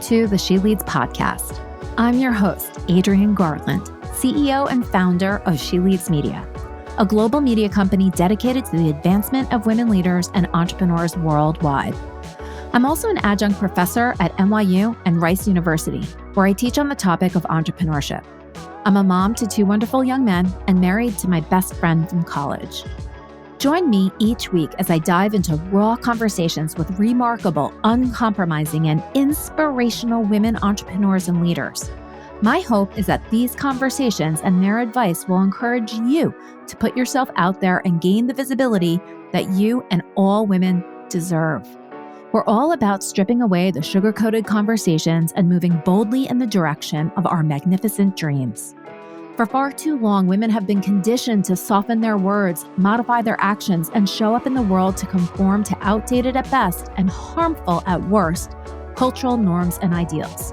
to the She Leads podcast. I'm your host, Adrienne Garland, CEO and founder of She Leads Media, a global media company dedicated to the advancement of women leaders and entrepreneurs worldwide. I'm also an adjunct professor at NYU and Rice University, where I teach on the topic of entrepreneurship. I'm a mom to two wonderful young men and married to my best friend from college. Join me each week as I dive into raw conversations with remarkable, uncompromising, and inspirational women entrepreneurs and leaders. My hope is that these conversations and their advice will encourage you to put yourself out there and gain the visibility that you and all women deserve. We're all about stripping away the sugar-coated conversations and moving boldly in the direction of our magnificent dreams. For far too long, women have been conditioned to soften their words, modify their actions, and show up in the world to conform to outdated at best and harmful at worst cultural norms and ideals.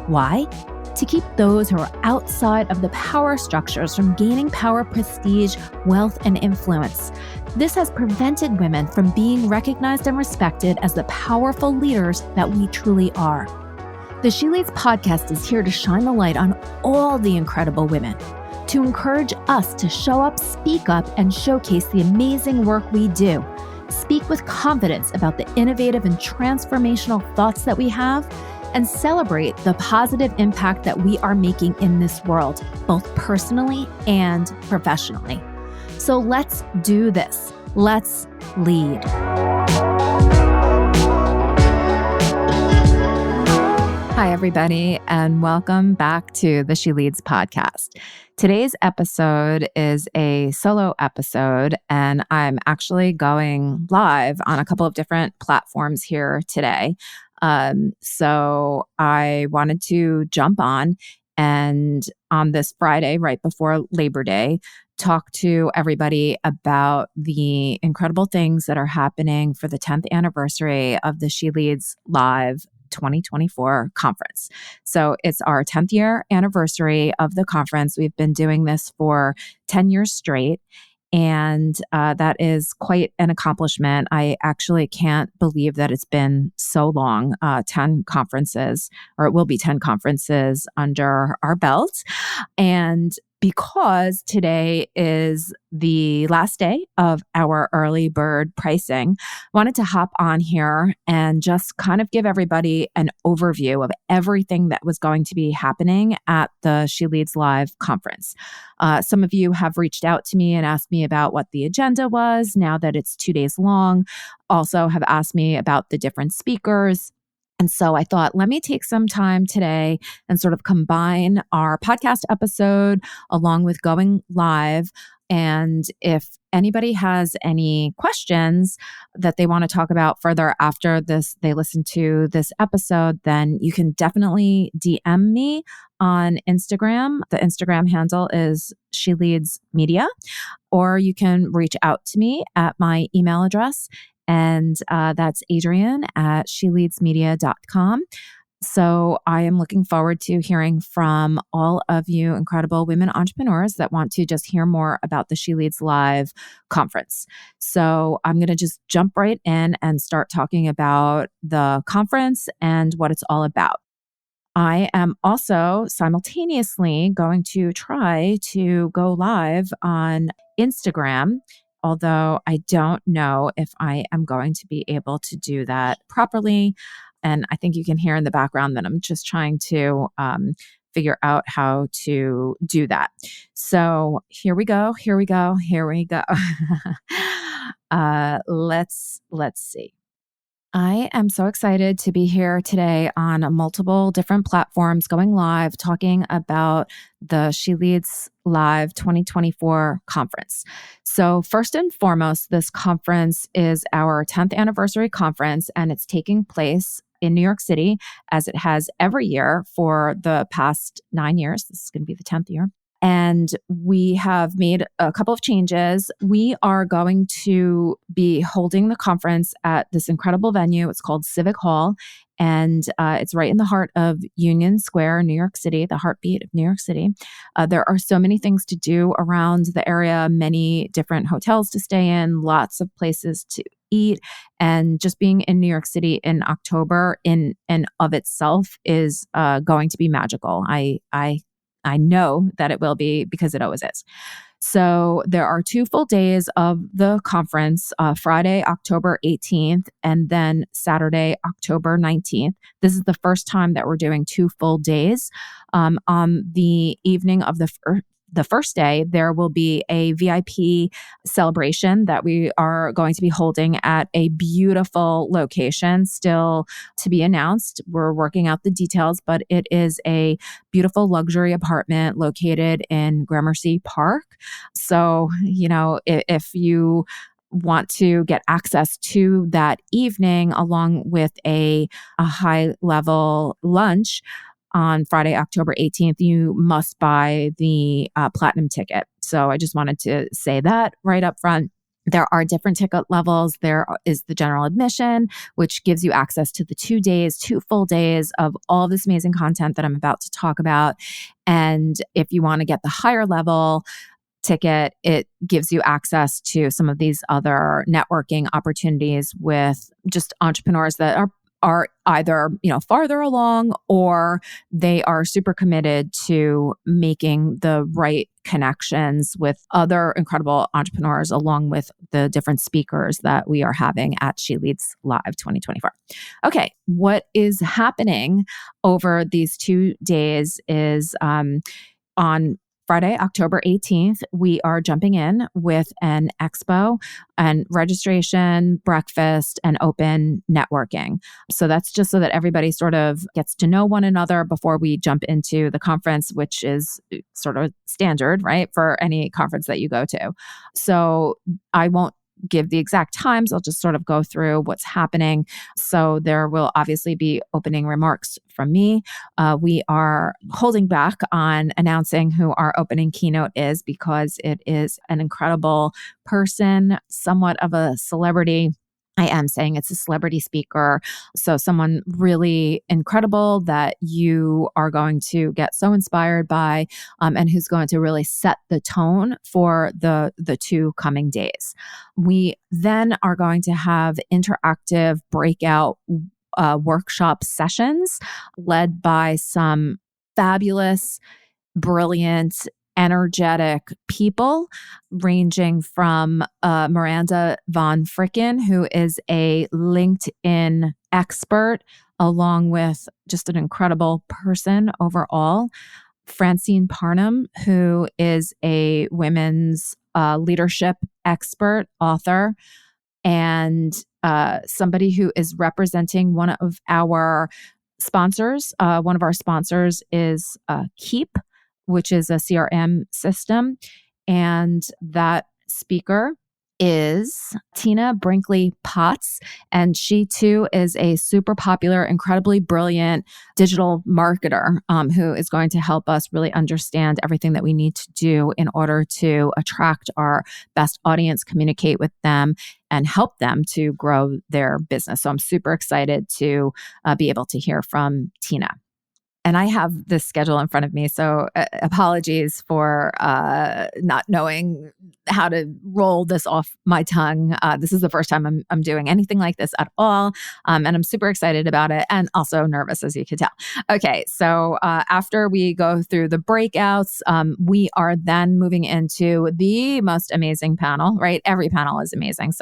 Why? To keep those who are outside of the power structures from gaining power, prestige, wealth, and influence. This has prevented women from being recognized and respected as the powerful leaders that we truly are. The She Leads podcast is here to shine the light on all the incredible women, to encourage us to show up, speak up, and showcase the amazing work we do. Speak with confidence about the innovative and transformational thoughts that we have, and celebrate the positive impact that we are making in this world, both personally and professionally. So let's do this. Let's lead. Hi, everybody, and welcome back to the She Leads podcast. Today's episode is a solo episode, and I'm actually going live on a couple of different platforms here today. So I wanted to jump on and on this Friday, right before Labor Day, talk to everybody about the incredible things that are happening for the 10th anniversary of the She Leads Live 2024 conference. So it's our 10th year anniversary of the conference. We've been doing this for 10 years straight. And that is quite an accomplishment. I actually can't believe that it's been so long, 10 conferences, or it will be 10 conferences under our belt. And because today is the last day of our early bird pricing, I wanted to hop on here and just kind of give everybody an overview of everything that was going to be happening at the She Leads Live conference. Some of you have reached out to me and asked me about what the agenda was now that it's 2 days long. Also have asked me about the different speakers. And so I thought, let me take some time today and sort of combine our podcast episode along with going live. And if anybody has any questions that they want to talk about further after this, they listen to this episode, then you can definitely DM me on Instagram. The Instagram handle is She Leads Media, or you can reach out to me at my email address. And that's Adrienne at sheleadsmedia.com. So I am looking forward to hearing from all of you incredible women entrepreneurs that want to just hear more about the She Leads Live conference. So I'm going to just jump right in and start talking about the conference and what it's all about. I am also simultaneously going to try to go live on Instagram, although I don't know if I am going to be able to do that properly. And I think you can hear in the background that I'm just trying to figure out how to do that. So here we go. Let's see. I am so excited to be here today on multiple different platforms going live, talking about the She Leads Live 2024 conference. So first and foremost, this conference is our 10th anniversary conference, and it's taking place in New York City, as it has every year for the past 9 years. This is going to be the 10th year. And we have made a couple of changes. We are going to be holding the conference at this incredible venue. It's called Civic Hall. And it's right in the heart of Union Square, New York City, the heartbeat of New York City. There are so many things to do around the area, many different hotels to stay in, lots of places to eat. And just being in New York City in October in and of itself is going to be magical. I know that it will be because it always is. So there are 2 full days of the conference, Friday, October 18th, and then Saturday, October 19th. This is the first time that we're doing 2 full days. On the evening of the first day, there will be a VIP celebration that we are going to be holding at a beautiful location, still to be announced. We're working out the details, but it is a beautiful luxury apartment located in Gramercy Park. So, if you want to get access to that evening along with a high level lunch, on Friday, October 18th, you must buy the platinum ticket. So I just wanted to say that right up front. There are different ticket levels. There is the general admission, which gives you access to the 2 days, 2 full days of all this amazing content that I'm about to talk about. And if you want to get the higher level ticket, it gives you access to some of these other networking opportunities with just entrepreneurs that are either, farther along, or they are super committed to making the right connections with other incredible entrepreneurs, along with the different speakers that we are having at She Leads Live 2024. Okay, what is happening over these 2 days is on Friday, October 18th, we are jumping in with an expo and registration, breakfast, and open networking. So that's just so that everybody sort of gets to know one another before we jump into the conference, which is sort of standard, right, for any conference that you go to. So I won't give the exact times. I'll just sort of go through what's happening. So there will obviously be opening remarks from me. We are holding back on announcing who our opening keynote is because it is an incredible person, somewhat of a celebrity. I am saying it's a celebrity speaker. So someone really incredible that you are going to get so inspired by, and who's going to really set the tone for the 2 coming days. We then are going to have interactive breakout workshop sessions led by some fabulous, brilliant, energetic people, ranging from Miranda von Frickin, who is a LinkedIn expert, along with just an incredible person overall. Francine Parnham, who is a women's leadership expert, author, and somebody who is representing one of our sponsors. One of our sponsors is Keep, which is a CRM system. And that speaker is Tina Brinkley Potts. And she too is a super popular, incredibly brilliant digital marketer who is going to help us really understand everything that we need to do in order to attract our best audience, communicate with them, and help them to grow their business. So I'm super excited to be able to hear from Tina. And I have this schedule in front of me, so apologies for not knowing how to roll this off my tongue. This is the first time I'm doing anything like this at all, and I'm super excited about it, and also nervous, as you can tell. Okay, so after we go through the breakouts, we are then moving into the most amazing panel, right? Every panel is amazing,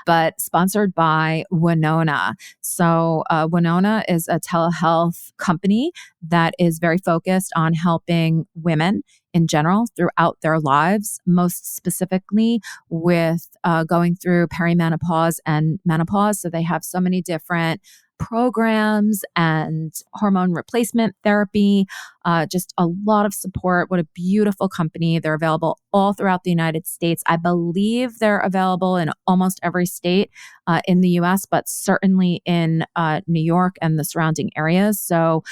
but sponsored by Winona. So Winona is a telehealth company that is very focused on helping women in general throughout their lives, most specifically with going through perimenopause and menopause. So they have so many different programs and hormone replacement therapy, just a lot of support. What a beautiful company. They're available all throughout the United States. I believe they're available in almost every state in the US, but certainly in New York and the surrounding areas. So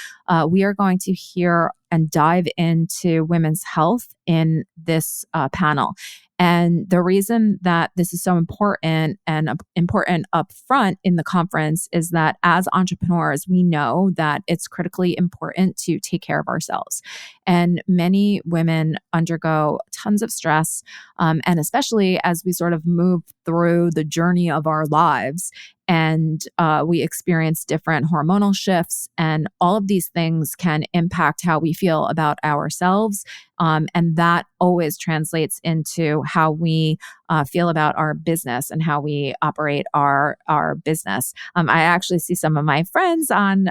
we are going to hear and dive into women's health in this panel. And the reason that this is so important and important up front in the conference is that as entrepreneurs, we know that it's critically important to take care of ourselves. And many women undergo tons of stress. And especially as we sort of move through the journey of our lives and we experience different hormonal shifts, and all of these things can impact how we feel about ourselves. And that always translates into how we feel about our business and how we operate our business. I actually see some of my friends on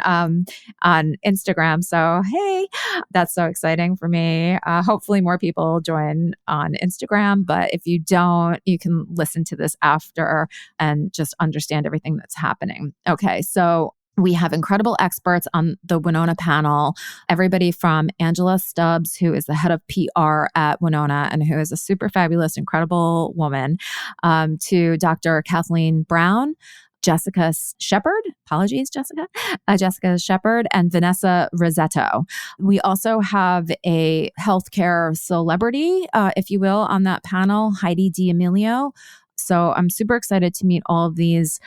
Instagram. So, hey, that's so exciting for me. Hopefully more people join on Instagram. But if you don't, you can listen to this after and just understand everything that's happening. Okay, so we have incredible experts on the Winona panel. Everybody from Angela Stubbs, who is the head of PR at Winona and who is a super fabulous, incredible woman, to Dr. Kathleen Brown, Jessica Shepard, Jessica Shepard, and Vanessa Rossetto. We also have a healthcare celebrity, if you will, on that panel, Heidi Diamilio. So I'm super excited to meet all of these,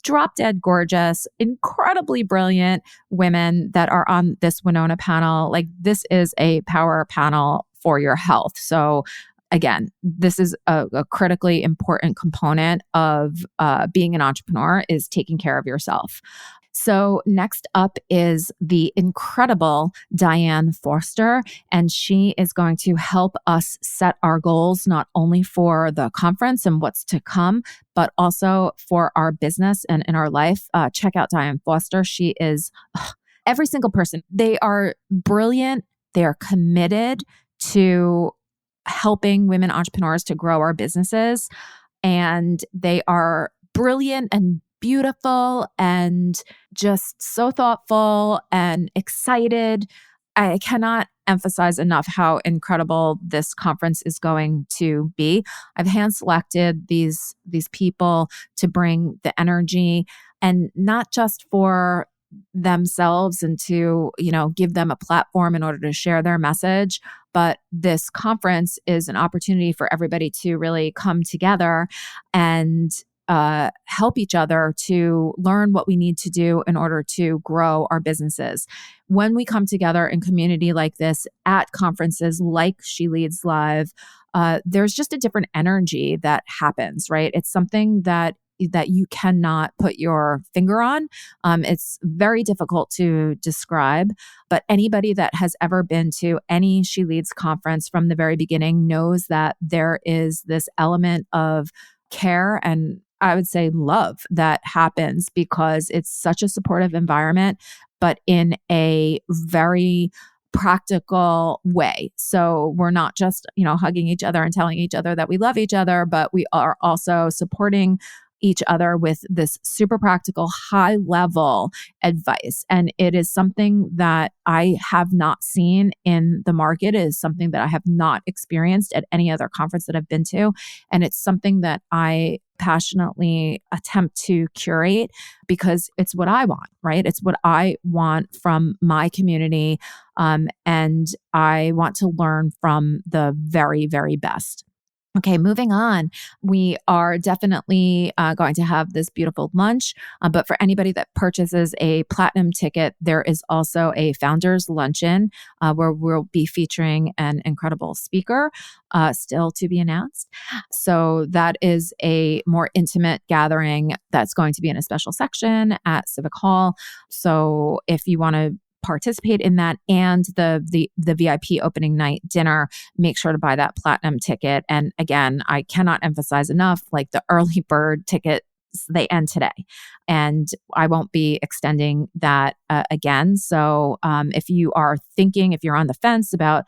drop dead gorgeous, incredibly brilliant women that are on this Winona panel. Like, this is a power panel for your health. So again, this is a critically important component of being an entrepreneur, is taking care of yourself. So next up is the incredible Diane Forster, and she is going to help us set our goals, not only for the conference and what's to come, but also for our business and in our life. Check out Diane Foster. She is every single person. They are brilliant. They are committed to helping women entrepreneurs to grow our businesses. And they are brilliant and beautiful and just so thoughtful and excited. I cannot emphasize enough how incredible this conference is going to be. I've hand selected these people to bring the energy, and not just for themselves and to, give them a platform in order to share their message, but this conference is an opportunity for everybody to really come together and help each other to learn what we need to do in order to grow our businesses. When we come together in community like this at conferences like She Leads Live, there's just a different energy that happens, right? It's something that you cannot put your finger on. It's very difficult to describe, but anybody that has ever been to any She Leads conference from the very beginning knows that there is this element of care and, I would say, love that happens because it's such a supportive environment, but in a very practical way. So we're not just, hugging each other and telling each other that we love each other, but we are also supporting each other with this super practical, high level advice. And it is something that I have not seen in the market. It is something that I have not experienced at any other conference that I've been to. And it's something that I passionately attempt to curate because it's what I want, right? It's what I want from my community. And I want to learn from the very, very best. Okay, moving on. We are definitely going to have this beautiful lunch, but for anybody that purchases a platinum ticket, there is also a founders luncheon where we'll be featuring an incredible speaker, still to be announced. So that is a more intimate gathering that's going to be in a special section at Civic Hall. So if you want to participate in that and the VIP opening night dinner, make sure to buy that platinum ticket. And again, I cannot emphasize enough, like the early bird tickets, they end today. And I won't be extending that again. So if you're on the fence about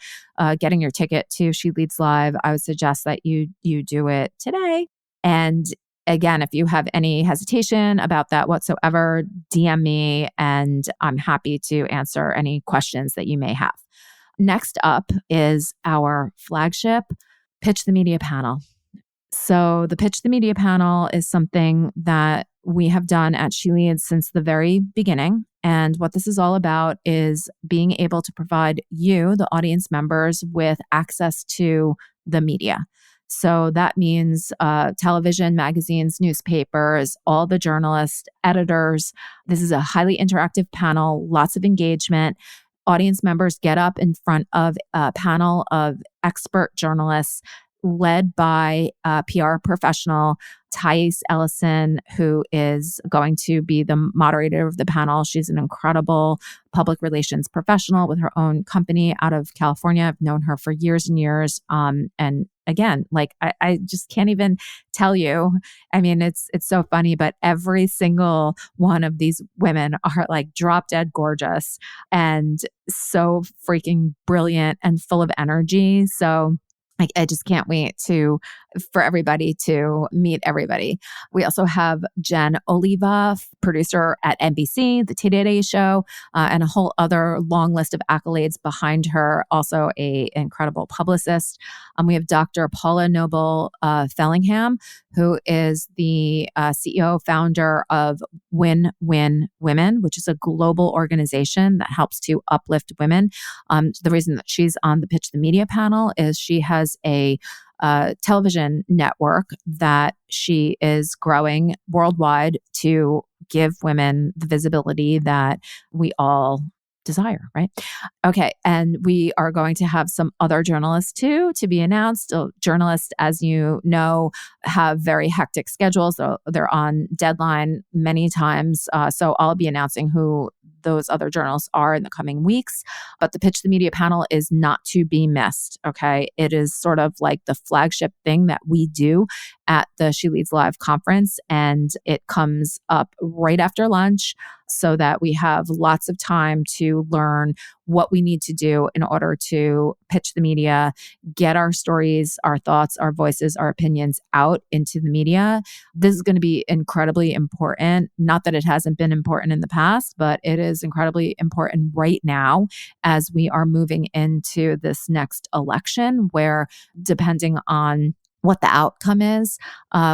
getting your ticket to She Leads Live, I would suggest that you do it today. And again, if you have any hesitation about that whatsoever, DM me and I'm happy to answer any questions that you may have. Next up is our flagship Pitch the Media panel. So the Pitch the Media panel is something that we have done at She Leads since the very beginning. And what this is all about is being able to provide you, the audience members, with access to the media. So that means television, magazines, newspapers, all the journalists, editors. This is a highly interactive panel, lots of engagement. Audience members get up in front of a panel of expert journalists led by a PR professional, Thais Ellison, who is going to be the moderator of the panel. She's an incredible public relations professional with her own company out of California. I've known her for years and years. And again, like I just can't even tell you. I mean, it's so funny, but every single one of these women are like drop dead gorgeous and so freaking brilliant and full of energy. So I just can't wait for everybody to meet everybody. We also have Jen Oliva, producer at NBC, The Today Show, and a whole other long list of accolades behind her. Also a incredible publicist. We have Dr. Paula Noble Fellingham, who is the CEO, founder of Win Win Women, which is a global organization that helps to uplift women. The reason that she's on the Pitch the Media panel is she has a television network that she is growing worldwide to give women the visibility that we all desire, right? Okay. And we are going to have some other journalists too to be announced. Journalists, as you know, have very hectic schedules. They're on deadline many times. So I'll be announcing who those other journalists are in the coming weeks. But the Pitch the Media panel is not to be missed. Okay. It is sort of like the flagship thing that we do at the She Leads Live conference. And it comes up right after lunch so that we have lots of time to learn what we need to do in order to pitch the media, get our stories, our thoughts, our voices, our opinions out into the media. This is going to be incredibly important. Not that it hasn't been important in the past, but it is incredibly important right now as we are moving into this next election where, depending on what the outcome is,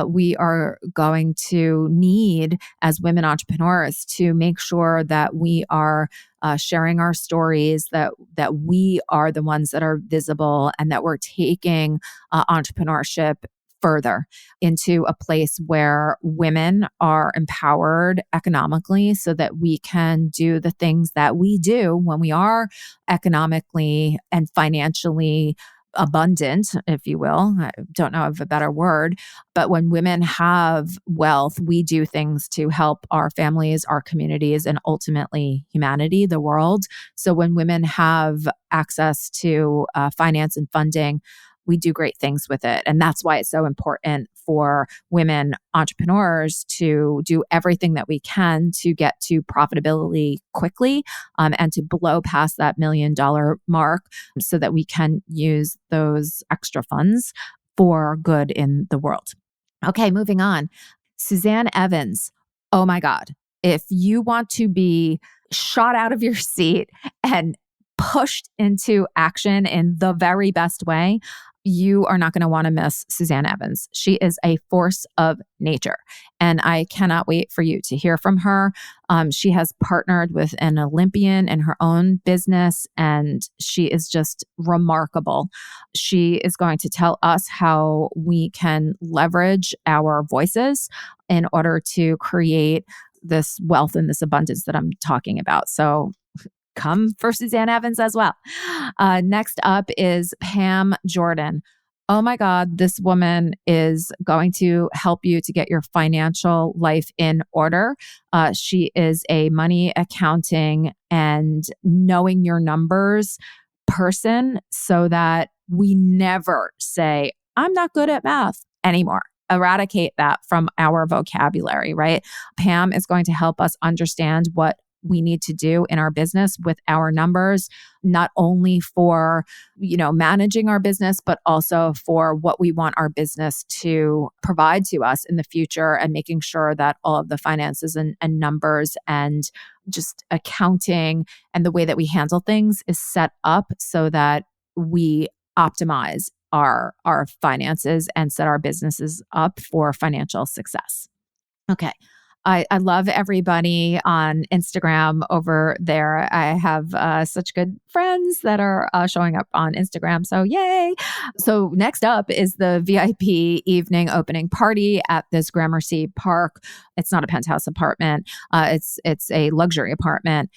we are going to need, as women entrepreneurs, to make sure that we are sharing our stories, that we are the ones that are visible, and that we're taking entrepreneurship further into a place where women are empowered economically so that we can do the things that we do when we are economically and financially abundant, if you will. I don't know of a better word, but when women have wealth, we do things to help our families, our communities, and ultimately humanity, the world. So when women have access to finance and funding, we do great things with it. And that's why it's so important for women entrepreneurs to do everything that we can to get to profitability quickly and to blow past that $1 million mark so that we can use those extra funds for good in the world. Okay, moving on. Suzanne Evans. Oh my God. If you want to be shot out of your seat and pushed into action in the very best way, you are not going to want to miss Suzanne Evans. She is a force of nature, and I cannot wait for you to hear from her. She has partnered with an Olympian in her own business, and she is just remarkable. She is going to tell us how we can leverage our voices in order to create this wealth and this abundance that I'm talking about. So come for Suzanne Evans as well. Next up is Pam Jordan. Oh my God, this woman is going to help you to get your financial life in order. She is a money accounting and knowing your numbers person so that we never say, I'm not good at math anymore. Eradicate that from our vocabulary, right? Pam is going to help us understand what we need to do in our business with our numbers, not only for, managing our business, but also for what we want our business to provide to us in the future, and making sure that all of the finances and numbers and just accounting and the way that we handle things is set up so that we optimize our finances and set our businesses up for financial success. Okay. I love everybody on Instagram over there. I have such good friends that are showing up on Instagram. So yay. So next up is the VIP evening opening party at this Gramercy Park. It's not a penthouse apartment. It's a luxury apartment.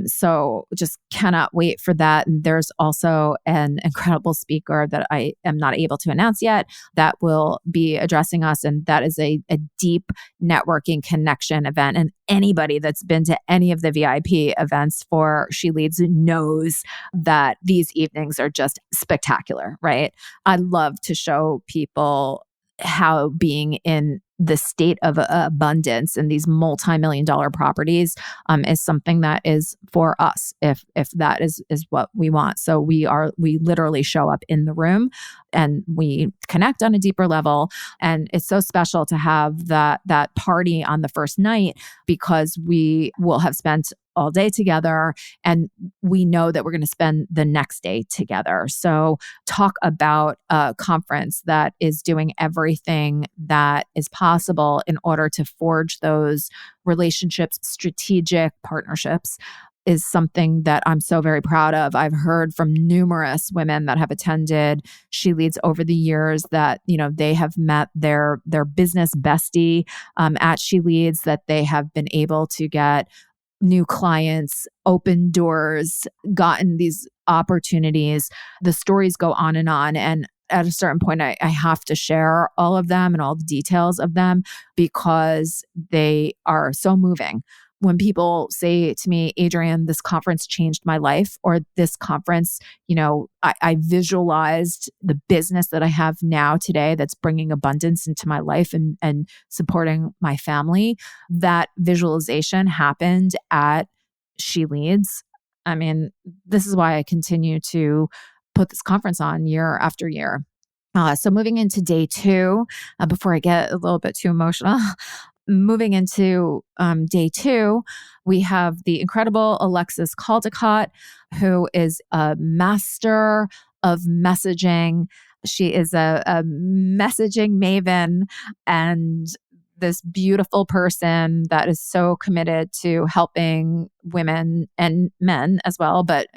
So just cannot wait for that. And there's also an incredible speaker that I am not able to announce yet that will be addressing us. And that is a deep networking connection event. And anybody that's been to any of the VIP events for She Leads knows that these evenings are just spectacular, right? I love to show people how being in the state of abundance and these multi-million-dollar properties is something that is for us, if that is what we want. So we literally show up in the room and we connect on a deeper level. And it's so special to have that party on the first night because we will have spent all day together and we know that we're going to spend the next day together. So talk about a conference that is doing everything that is possible in order to forge those relationships, strategic partnerships is something that I'm so very proud of. I've heard from numerous women that have attended She Leads over the years that, they have met their business bestie at She Leads, that they have been able to get new clients, open doors, gotten these opportunities. The stories go on. And at a certain point, I have to share all of them and all the details of them because they are so moving. When people say to me, Adrienne, this conference changed my life, or this conference, I visualized the business that I have now today that's bringing abundance into my life and supporting my family. That visualization happened at She Leads. I mean, this is why I continue to put this conference on year after year. So moving into day 2, before I get a little bit too emotional, moving into day 2, we have the incredible Alexis Caldicott, who is a master of messaging. She is a messaging maven and this beautiful person that is so committed to helping women and men as well, but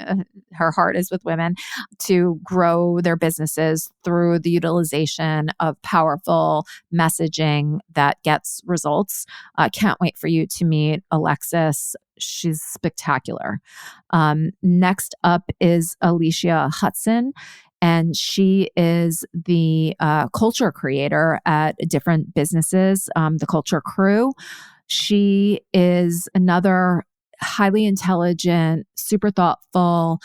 her heart is with women, to grow their businesses through the utilization of powerful messaging that gets results. Can't wait for you to meet Alexis. She's spectacular. Next up is Alicia Hudson. And she is the culture creator at different businesses, the Culture Crew. She is another highly intelligent, super thoughtful,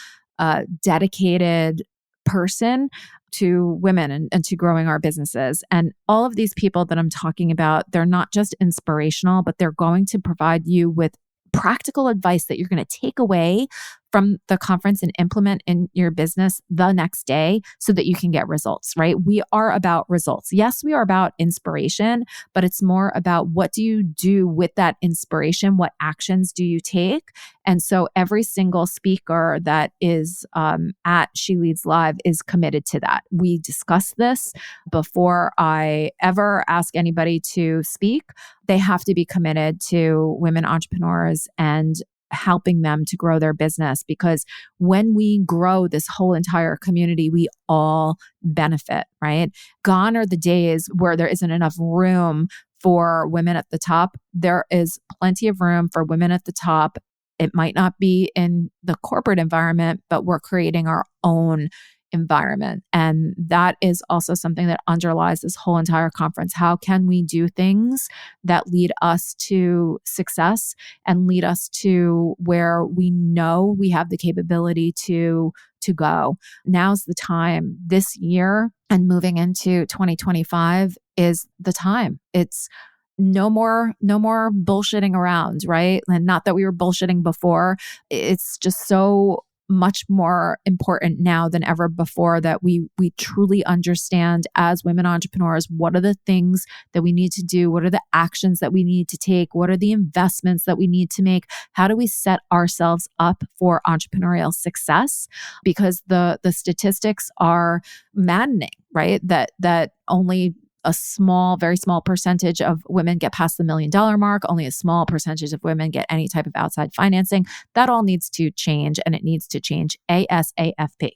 dedicated person to women and to growing our businesses. And all of these people that I'm talking about, they're not just inspirational, but they're going to provide you with practical advice that you're going to take away from the conference and implement in your business the next day so that you can get results, right? We are about results. Yes, we are about inspiration, but it's more about what do you do with that inspiration? What actions do you take? And so every single speaker that is at She Leads Live is committed to that. We discuss this before I ever ask anybody to speak. They have to be committed to women entrepreneurs and helping them to grow their business, because when we grow this whole entire community, we all benefit, right? Gone are the days where there isn't enough room for women at the top. There is plenty of room for women at the top. It might not be in the corporate environment, but we're creating our own environment. And that is also something that underlies this whole entire conference. How can we do things that lead us to success and lead us to where we know we have the capability to go? Now's the time. This year and moving into 2025 is the time. It's no more bullshitting around, right? And not that we were bullshitting before. It's just so much more important now than ever before that we truly understand as women entrepreneurs, what are the things that we need to do? What are the actions that we need to take? What are the investments that we need to make? How do we set ourselves up for entrepreneurial success? Because the statistics are maddening, right? That only a small, very small percentage of women get past the $1 million mark. Only a small percentage of women get any type of outside financing. That all needs to change, and it needs to change ASAP.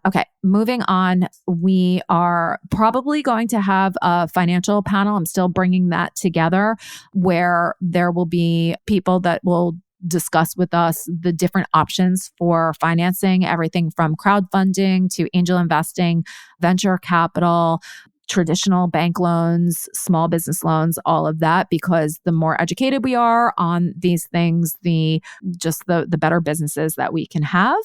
Okay, moving on. We are probably going to have a financial panel. I'm still bringing that together, where there will be people that will discuss with us the different options for financing, everything from crowdfunding to angel investing, venture capital, traditional bank loans, small business loans, all of that, because the more educated we are on these things, the better businesses that we can have.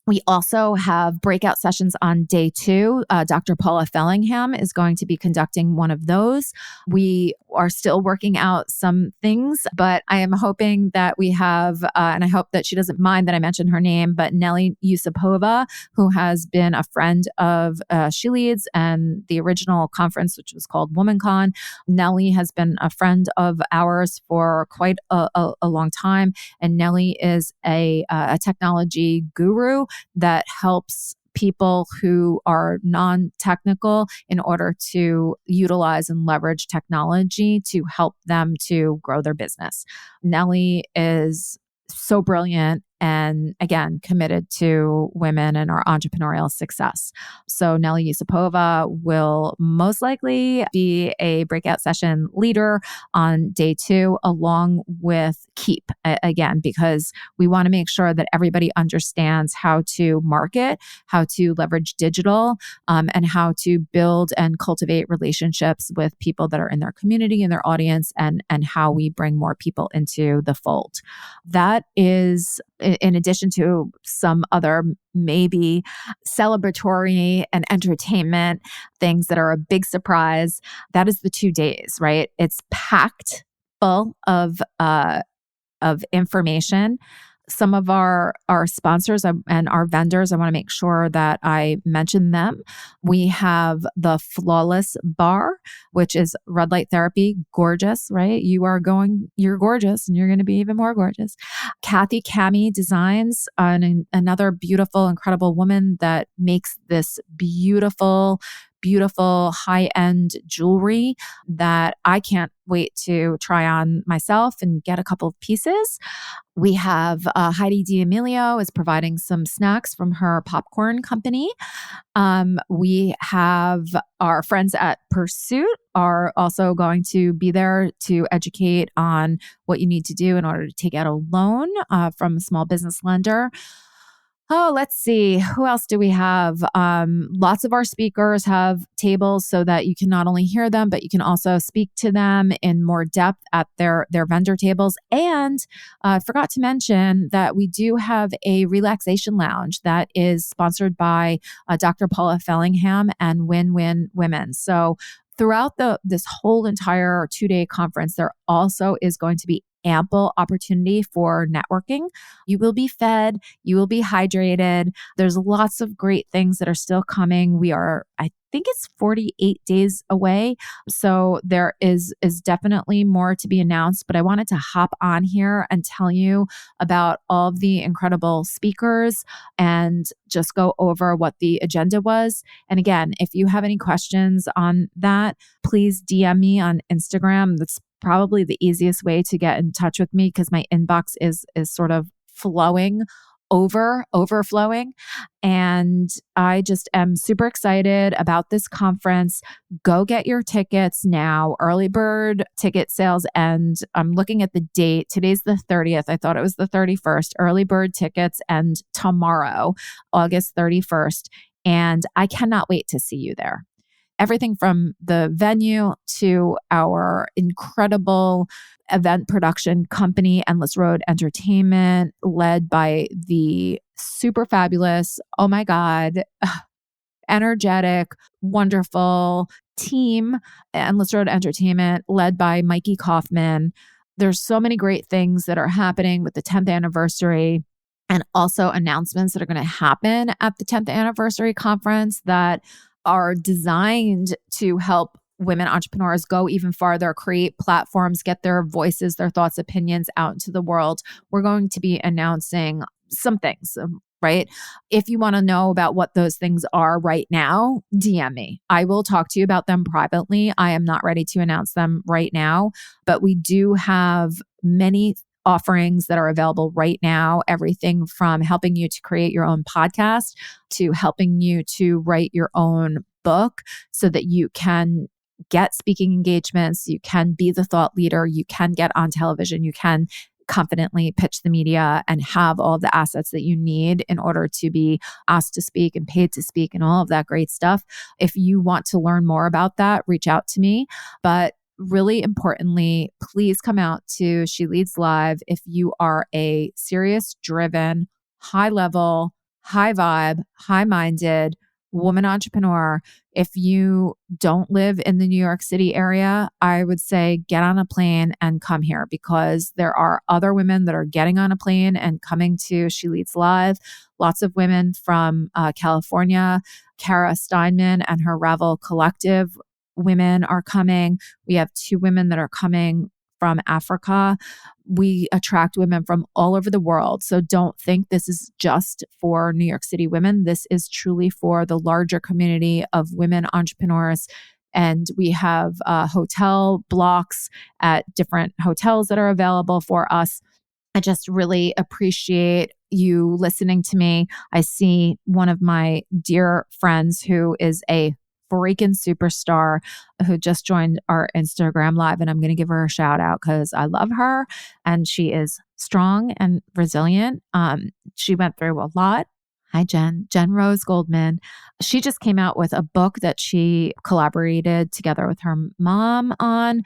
We also have breakout sessions on day 2. Dr. Paula Fellingham is going to be conducting one of those. We are still working out some things, but I am hoping that we have, and I hope that she doesn't mind that I mention her name, but Nellie Yousapova, who has been a friend of She Leads and the original conference, which was called WomanCon. Nellie has been a friend of ours for quite a long time, and Nellie is a technology guru that helps people who are non-technical in order to utilize and leverage technology to help them to grow their business. Nellie is so brilliant and, again, committed to women and our entrepreneurial success. So Nellie Yousapova will most likely be a breakout session leader on day 2, along with Keep, again, because we want to make sure that everybody understands how to market, how to leverage digital, and how to build and cultivate relationships with people that are in their community and their audience, and how we bring more people into the fold. That is, in addition to some other maybe celebratory and entertainment things that are a big surprise, that is the 2 days, right? It's packed full of information. Some of our sponsors and our vendors, I want to make sure that I mention them. We have the Flawless Bar, which is red light therapy. Gorgeous, right? You're gorgeous, and you're going to be even more gorgeous. Kathy Cami Designs, another beautiful, incredible woman that makes this beautiful high-end jewelry that I can't wait to try on myself and get a couple of pieces. We have Heidi Diamilio is providing some snacks from her popcorn company. We have our friends at Pursuit are also going to be there to educate on what you need to do in order to take out a loan from a small business lender. Oh, let's see. Who else do we have? Lots of our speakers have tables so that you can not only hear them, but you can also speak to them in more depth at their vendor tables. And I forgot to mention that we do have a relaxation lounge that is sponsored by Dr. Paula Fellingham and Win-Win Women. So throughout this whole entire 2-day conference, there also is going to be ample opportunity for networking. You will be fed, you will be hydrated. There's lots of great things that are still coming. I think it's 48 days away. So there is definitely more to be announced, but I wanted to hop on here and tell you about all of the incredible speakers and just go over what the agenda was. And again, if you have any questions on that, please DM me on Instagram. That's probably the easiest way to get in touch with me, because my inbox is sort of overflowing. And I just am super excited about this conference. Go get your tickets now. Early bird ticket sales end. I'm looking at the date. Today's the 30th. I thought it was the 31st. Early bird tickets end tomorrow, August 31st. And I cannot wait to see you there. Everything from the venue to our incredible event production company, Endless Road Entertainment, led by the super fabulous, oh my God, energetic, wonderful team, Endless Road Entertainment, led by Mikey Kaufman. There's so many great things that are happening with the 10th anniversary, and also announcements that are going to happen at the 10th anniversary conference that are designed to help women entrepreneurs go even farther, create platforms, get their voices, their thoughts, opinions out into the world. We're going to be announcing some things, right? If you want to know about what those things are right now, DM me. I will talk to you about them privately. I am not ready to announce them right now, but we do have many offerings that are available right now. Everything from helping you to create your own podcast to helping you to write your own book so that you can get speaking engagements, you can be the thought leader, you can get on television, you can confidently pitch the media and have all of the assets that you need in order to be asked to speak and paid to speak and all of that great stuff. If you want to learn more about that, reach out to me. But really importantly, please come out to She Leads Live if you are a serious, driven, high level, high vibe, high minded woman entrepreneur. If you don't live in the New York City area, I would say get on a plane and come here, because there are other women that are getting on a plane and coming to She Leads Live. Lots of women from California. Kara Steinman and her Ravel Collective women are coming. We have 2 women that are coming from Africa. We attract women from all over the world. So don't think this is just for New York City women. This is truly for the larger community of women entrepreneurs. And we have hotel blocks at different hotels that are available for us. I just really appreciate you listening to me. I see one of my dear friends who is a freaking superstar who just joined our Instagram live, and I'm going to give her a shout out because I love her and she is strong and resilient. She went through a lot. Hi, Jen Rose Goldman. She just came out with a book that she collaborated together with her mom on.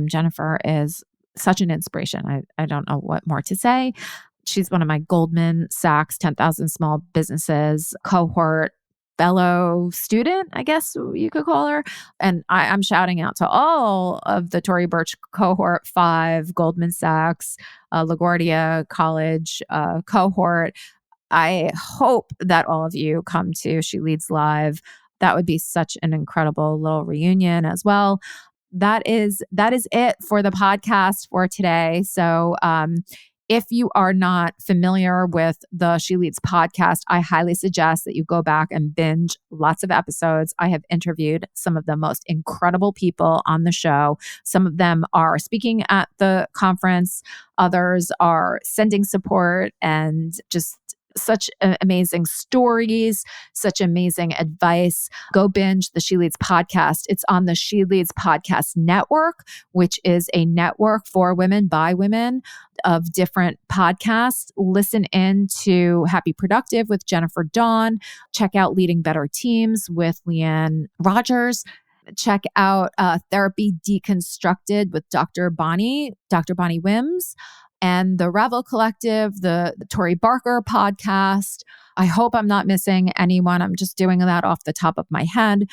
Jennifer is such an inspiration. I don't know what more to say. She's one of my Goldman Sachs 10,000 Small Businesses cohort fellow student, I guess you could call her. And I'm shouting out to all of the Tory Burch cohort 5, Goldman Sachs, LaGuardia College cohort. I hope that all of you come to She Leads Live. That would be such an incredible little reunion as well. That is it for the podcast for today. So, if you are not familiar with the She Leads podcast, I highly suggest that you go back and binge lots of episodes. I have interviewed some of the most incredible people on the show. Some of them are speaking at the conference. Others are sending support and just such amazing stories, such amazing advice. Go binge the She Leads podcast. It's on the She Leads podcast network, which is a network for women by women of different podcasts. Listen in to Happy Productive with Jennifer Dawn. Check out Leading Better Teams with Leanne Rogers. Check out Therapy Deconstructed with Dr. Bonnie Wims. And the Ravel Collective, the Tori Barker podcast. I hope I'm not missing anyone. I'm just doing that off the top of my head.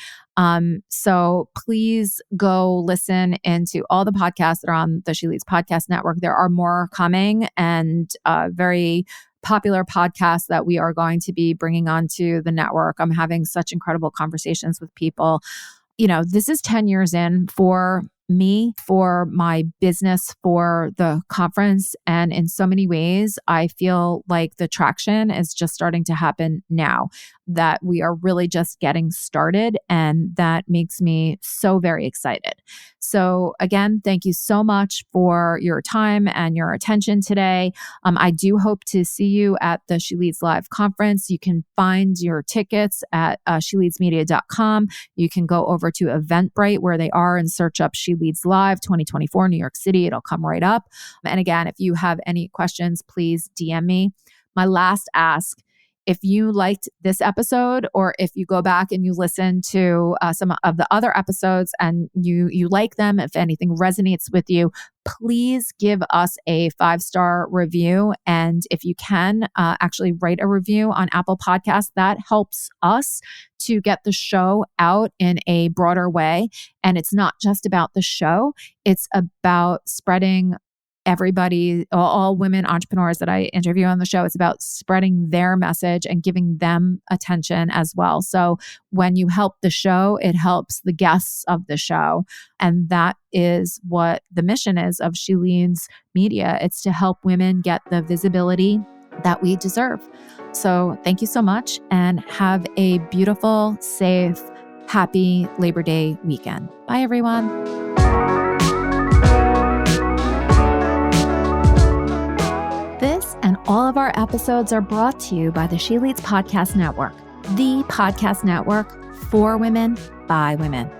So please go listen into all the podcasts that are on the She Leads podcast network. There are more coming, and very popular podcasts that we are going to be bringing onto the network. I'm having such incredible conversations with people. You know, this is 10 years in for me, for my business, for the conference. And in so many ways, I feel like the traction is just starting to happen now, that we are really just getting started. And that makes me so very excited. So again, thank you so much for your time and your attention today. I do hope to see you at the She Leads Live conference. You can find your tickets at sheleadsmedia.com. You can go over to Eventbrite where they are and search up She Leads Live 2024 New York City. It'll come right up. And again, if you have any questions, please DM me. My last ask, if you liked this episode, or if you go back and you listen to some of the other episodes and you like them, if anything resonates with you, please give us a 5-star review. And if you can, actually write a review on Apple Podcasts. That helps us to get the show out in a broader way. And it's not just about the show. It's about spreading everybody, all women entrepreneurs that I interview on the show. It's about spreading their message and giving them attention as well. So when you help the show, it helps the guests of the show. And that is what the mission is of She Leads Media. It's to help women get the visibility that we deserve. So thank you so much and have a beautiful, safe, happy Labor Day weekend. Bye, everyone. This and all of our episodes are brought to you by the She Leads Podcast Network, the podcast network for women, by women.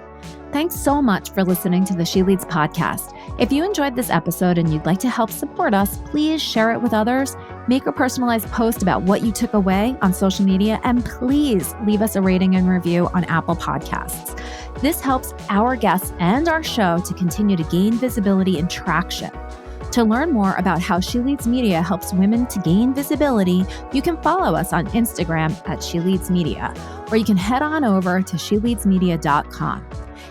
Thanks so much for listening to the She Leads podcast. If you enjoyed this episode and you'd like to help support us, please share it with others, make a personalized post about what you took away on social media, and please leave us a rating and review on Apple Podcasts. This helps our guests and our show to continue to gain visibility and traction. To learn more about how She Leads Media helps women to gain visibility, you can follow us on Instagram at She Leads Media, or you can head on over to sheleadsmedia.com.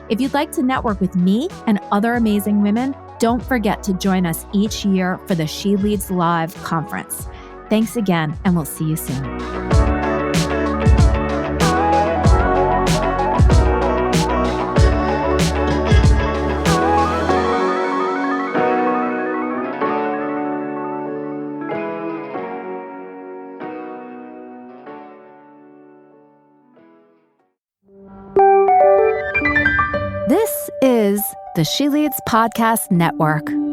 If you'd like to network with me and other amazing women, don't forget to join us each year for the She Leads Live conference. Thanks again, and we'll see you soon. This is the She Leads Podcast Network.